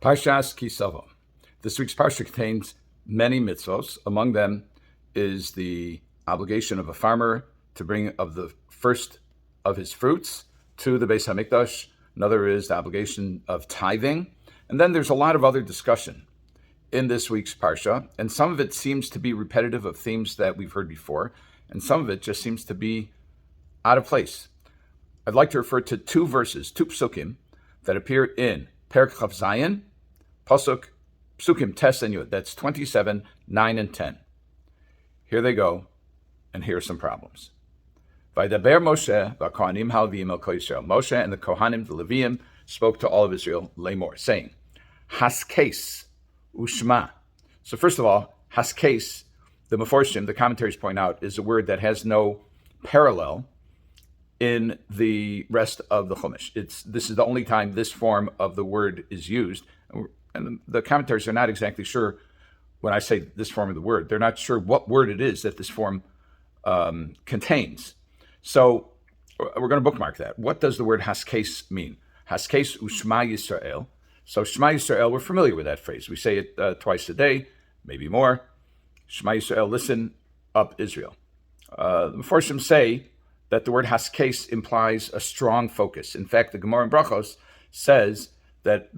Parshas ki Savo. This week's Parsha contains many mitzvos. Among them is the obligation of a farmer to bring of the first of his fruits to the Beis HaMikdash. Another is the obligation of tithing. And then there's a lot of other discussion in this week's Parsha, and some of it seems to be repetitive of themes that we've heard before, and some of it just seems to be out of place. I'd like to refer to two verses, two psukim, that appear in Perek Chav Zayin, Psukim Tes and Yud. That's 27, 9, and 10. Here they go, and here are some problems. Vaydaber Moshe v'Kohanim halviim el Kol Yisrael. Moshe and the Kohanim, the Leviim, spoke to all of Israel, lemor, saying, Haskes ushma. So first of all, Haskes, the Meforshim, the commentaries point out, is a word that has no parallel in the rest of the Chumash. This is the only time this form of the word is used. And the commentaries are not exactly sure when I say this form of the word. They're not sure what word it is that this form contains. So we're going to bookmark that. What does the word Haskes mean? Haskes u'Shma Yisrael. So Shema Yisrael, we're familiar with that phrase. We say it twice a day, maybe more. Shema Yisrael, listen up Israel. The Meforshim say that the word Haskes implies a strong focus. In fact, the Gemara in Brachos says that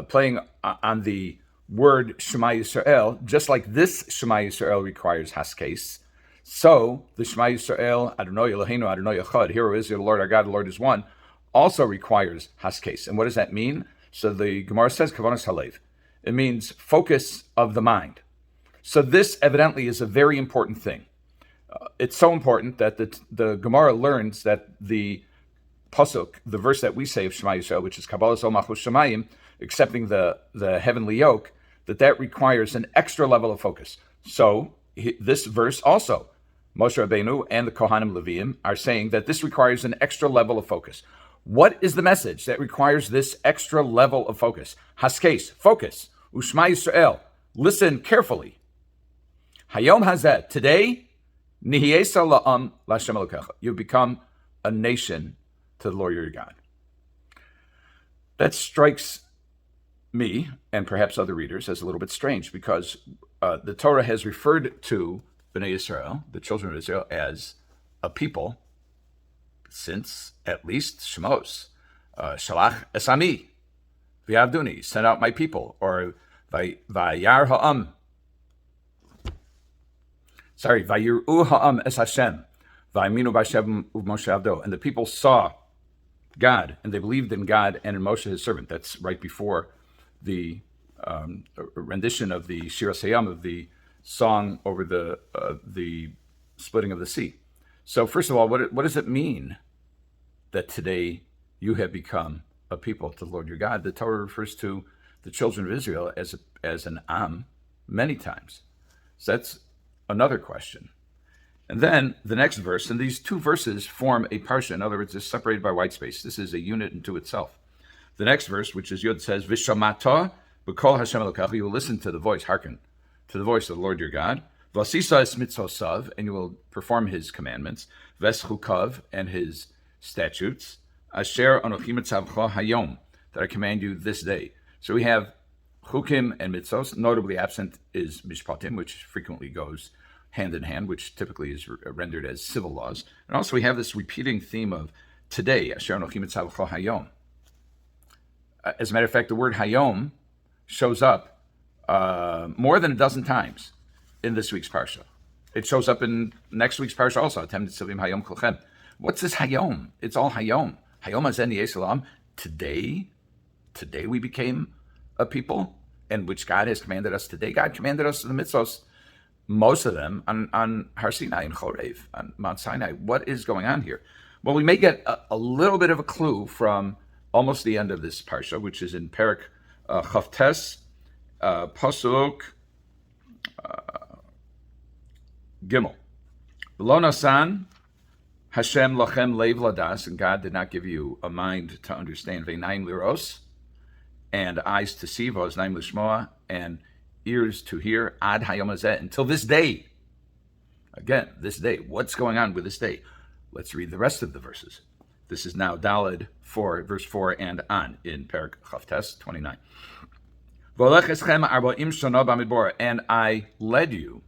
playing on the word Shema Yisrael, just like this Shema Yisrael requires Haskes, so the Shema Yisrael, Adonai Eloheinu, Adonai Echad, Hear, O Israel, the Lord our God, the Lord is one, also requires Haskes. And what does that mean? So the Gemara says, Kavanas Halev. It means focus of the mind. So this evidently is a very important thing. It's so important that the Gemara learns that the pasuk, the verse that we say of Shema Yisrael, which is Kabbalah Zol Malchus Shamayim, accepting the heavenly yoke, that requires an extra level of focus. So this verse also, Moshe Rabbeinu and the Kohanim Leviim are saying that this requires an extra level of focus. What is the message that requires this extra level of focus? Haskes, focus. Ushma Yisrael, listen carefully. Hayom hazeh, today, nihiesa la'am l'Hashem Elokecha. You've become a nation to the Lord your God. That strikes me, and perhaps other readers, as a little bit strange, because the Torah has referred to Bnei Israel, the children of Israel, as a people since at least Shemos, Shalach Esami, V'Avduni, send out my people, or Vayar Ha'am, Vayir'u Ha'am Es Hashem, V'Aminu B'Hashem U'Moshe Avdo, and the people saw God, and they believed in God and in Moshe his servant. That's right before the rendition of the Shir HaSayam, of the song over the splitting of the sea. So first of all, what does it mean that today you have become a people to the Lord your God? The Torah refers to the children of Israel as an Am many times. So that's another question. And then the next verse, and these two verses form a parsha. In other words, they're separated by white space. This is a unit unto itself. The next verse, which is Yud, says, Vishamata b'kol Hashem Elokecha, you will listen to the voice, hearken to the voice of the Lord your God. V'asisa es mitzvosav, and you will perform his commandments. V'eschukav, and his statutes. Asher anochi mitzavcha hayom, that I command you this day. So we have chukim and mitzvos. Notably absent is mishpatim, which frequently goes hand in hand, which typically is rendered as civil laws. And also we have this repeating theme of today, Asher anochi mitzavcha hayom. As a matter of fact, the word hayom shows up more than a dozen times in this week's parsha. It shows up in next week's parsha also. Hayom kolchem. What's this hayom? It's all hayom. Hayom hazen yesalam. Today we became a people, and which God has commanded us today. God commanded us the mitzvos, most of them on Har Sinai and Chorev, on Mount Sinai. What is going on here? Well, we may get a little bit of a clue from almost the end of this parsha, which is in Perek Chav Tes, Pasuk Gimel. Lo nasan Hashem lachem leiv ladas, and God did not give you a mind to understand, ve'nayim liros, and eyes to see, v'oznaim lishmoa, and ears to hear, ad hayom hazeh, until this day. Again, this day. What's going on with this day? Let's read the rest of the verses. This is now Daled 4, verse 4 and on in Perek Chav Tes 29. And I led you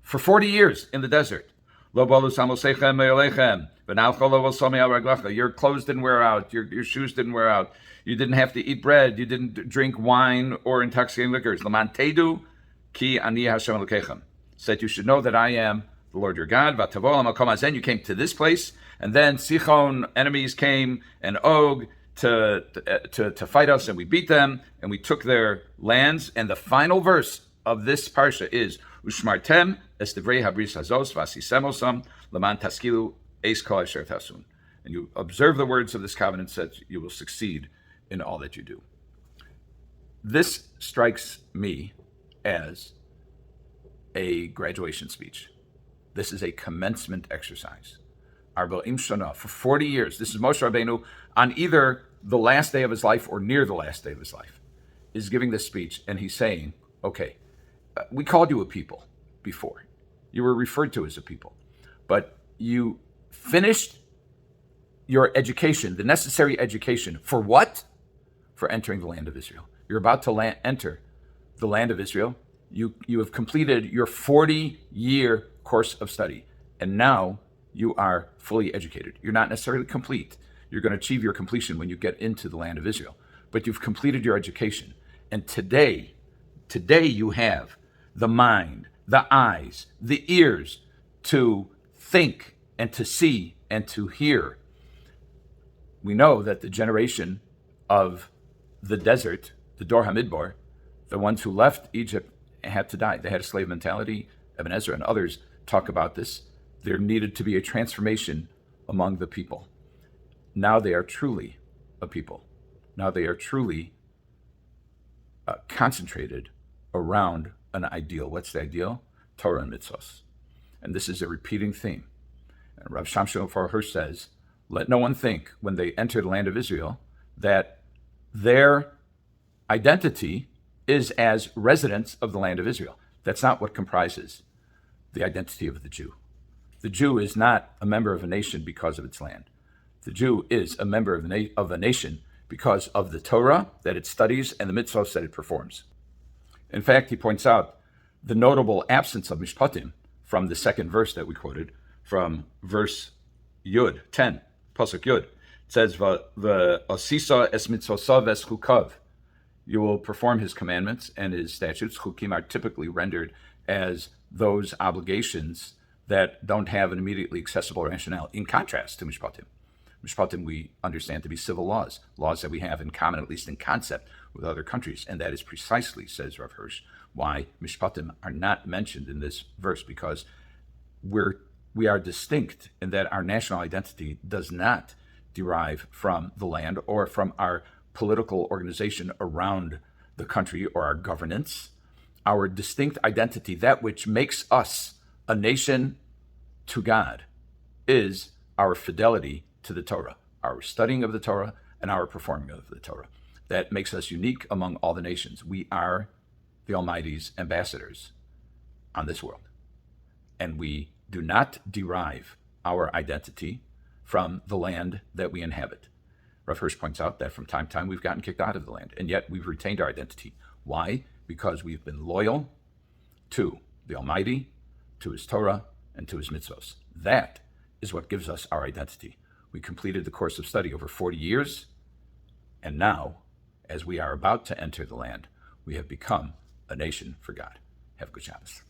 for 40 years in the desert. Your clothes didn't wear out. Your shoes didn't wear out. You didn't have to eat bread. You didn't drink wine or intoxicating liquors. So that you should know that I am the Lord your God. Then you came to this place, and then Sichon, enemies came, and Og to fight us, and we beat them, and we took their lands. And the final verse of this parsha is Ushmartem es devrei habris hazos vasisemosam leman taskilu eis kol asher tasun. And you observe the words of this covenant, so that you will succeed in all that you do. This strikes me as a graduation speech. This is a commencement exercise. Arba'im Shana, for 40 years. This is Moshe Rabbeinu on either the last day of his life or near the last day of his life, is giving this speech, and he's saying, okay, we called you a people before. You were referred to as a people, but you finished your education, the necessary education. For what? For entering the land of Israel. You're about to enter the land of Israel. You have completed your 40-year course of study, and now you are fully educated. You're not necessarily complete. You're going to achieve your completion when you get into the land of Israel, but you've completed your education. And today you have the mind, the eyes, the ears to think and to see and to hear. We know that the generation of the desert, the Dor HaMidbar, the ones who left Egypt had to die. They had a slave mentality. Ibn Ezra and others talk about this. There needed to be a transformation among the people. Now they are truly a people. Now they are truly concentrated around an ideal. What's the ideal? Torah and mitzvos. And this is a repeating theme. And Rav Hirsch says, let no one think when they enter the land of Israel that their identity is as residents of the land of Israel. That's not what comprises the identity of the Jew. The Jew is not a member of a nation because of its land. The Jew is a member of a nation because of the Torah that it studies and the mitzvahs that it performs. In fact, he points out the notable absence of mishpatim from the second verse that we quoted, from verse Yud, 10, Pasuk Yud. It says, V'osisa es mitzvosav es chukav. You will perform his commandments, and his statutes, chukim, are typically rendered as those obligations that don't have an immediately accessible rationale, in contrast to mishpatim. Mishpatim we understand to be civil laws that we have in common, at least in concept, with other countries. And that is precisely, says Rav Hirsch, why mishpatim are not mentioned in this verse, because we are distinct in that our national identity does not derive from the land or from our political organization around the country or our governance. Our distinct identity, that which makes us a nation to God, is our fidelity to the Torah, our studying of the Torah, and our performing of the Torah. That makes us unique among all the nations. We are the Almighty's ambassadors on this world. And we do not derive our identity from the land that we inhabit. Rav Hirsch points out that from time to time we've gotten kicked out of the land, and yet we've retained our identity. Why? Because we've been loyal to the Almighty, to his Torah, and to his mitzvos. That is what gives us our identity. We completed the course of study over 40 years, and now, as we are about to enter the land, we have become a nation for God. Have a good Shabbos.